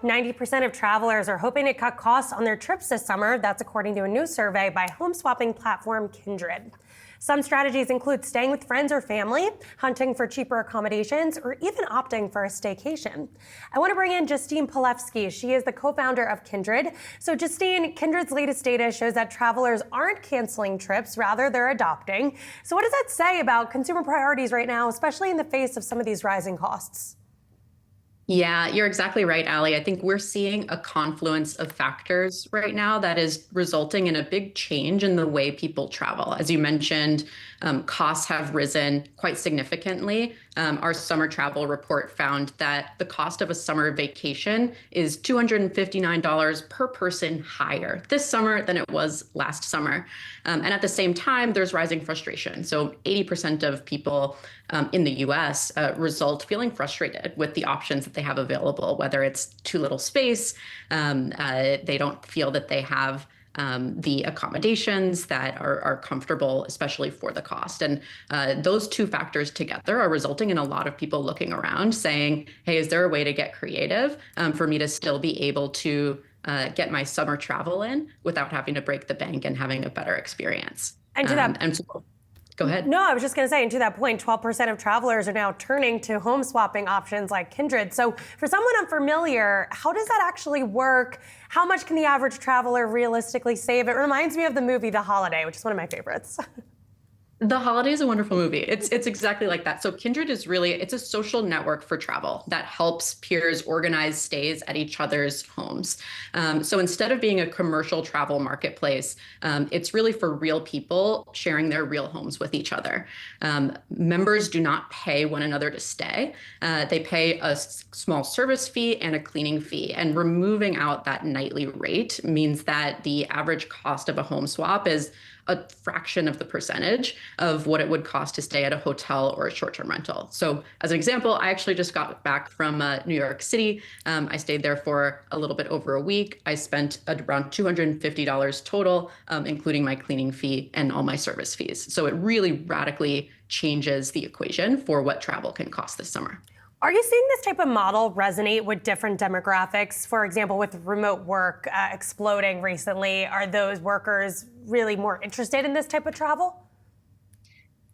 90% of travelers are hoping to cut costs on their trips this summer. That's according to a new survey by home swapping platform Kindred. Some strategies include staying with friends or family, hunting for cheaper accommodations, or even opting for a staycation. I want to bring in Justine Palefsky. She is the co-founder of Kindred. So Justine, Kindred's latest data shows that travelers aren't canceling trips, rather they're adopting. So what does that say about consumer priorities right now, especially in the face of some of these rising costs? Yeah, you're exactly right, Allie. I think we're seeing a confluence of factors right now that is resulting in a big change in the way people travel. As you mentioned, costs have risen quite significantly. Our summer travel report found that the cost of a summer vacation is $259 per person higher this summer than it was last summer. And at the same time, there's rising frustration. So 80% of people in the US result feeling frustrated with the options that they have available, whether it's too little space, they don't feel that they have the accommodations that are comfortable, especially for the cost. And those two factors together are resulting in a lot of people looking around saying, hey, is there a way to get creative for me to still be able to get my summer travel in without having to break the bank and having a better experience? And to that and so, Go ahead. No, I was just going to say, and to that point, 12% of travelers are now turning to home swapping options like Kindred. So for someone unfamiliar, how does that actually work? How much can the average traveler realistically save? It reminds me of the movie The Holiday, which is one of my favorites. The Holiday is a wonderful movie. It's exactly like that. So Kindred is it's a social network for travel that helps peers organize stays at each other's homes. So instead of being a commercial travel marketplace, it's really for real people sharing their real homes with each other. Members do not pay one another to stay. They pay a small service fee and a cleaning fee. And removing out that nightly rate means that the average cost of a home swap is a fraction of the percentage of what it would cost to stay at a hotel or a short-term rental. So as an example, I actually just got back from New York City. I stayed there for a little bit over a week. I spent around $250 total, including my cleaning fee and all my service fees. So it really radically changes the equation for what travel can cost this summer. Are you seeing this type of model resonate with different demographics? For example, with remote work exploding recently, are those workers really more interested in this type of travel?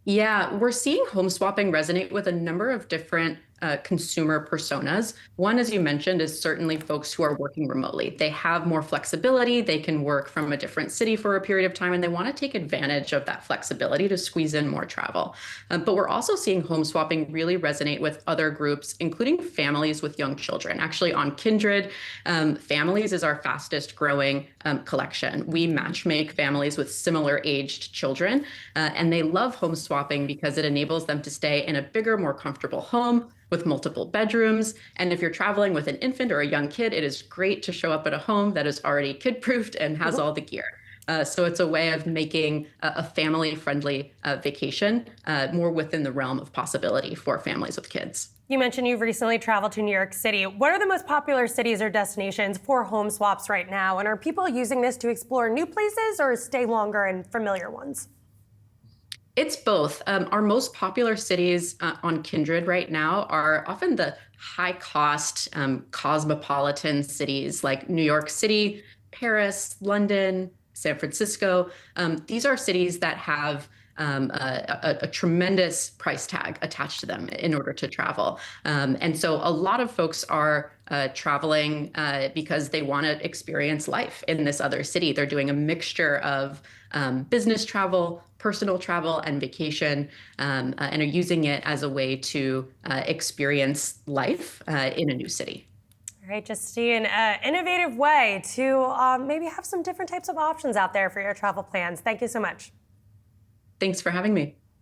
Yeah, we're seeing home swapping resonate with a number of different consumer personas. One, as you mentioned, is certainly folks who are working remotely. They have more flexibility. They can work from a different city for a period of time, and they want to take advantage of that flexibility to squeeze in more travel. But we're also seeing home swapping really resonate with other groups, including families with young children. Actually, on Kindred, families is our fastest growing collection. We matchmake families with similar aged children, and they love home swapping because it enables them to stay in a bigger, more comfortable home with multiple bedrooms. And if you're traveling with an infant or a young kid, it is great to show up at a home that is already kid-proofed and has all the gear. So it's a way of making a family-friendly vacation more within the realm of possibility for families with kids. You mentioned you've recently traveled to New York City. What are the most popular cities or destinations for home swaps right now? And are people using this to explore new places or stay longer in familiar ones? It's both. Our most popular cities on Kindred right now are often the high-cost cosmopolitan cities like New York City, Paris, London, San Francisco. These are cities that have a tremendous price tag attached to them in order to travel. And so a lot of folks are traveling because they want to experience life in this other city. They're doing a mixture of business travel, personal travel, and vacation, and are using it as a way to experience life in a new city. All right, Justine, innovative way to maybe have some different types of options out there for your travel plans. Thank you so much. Thanks for having me.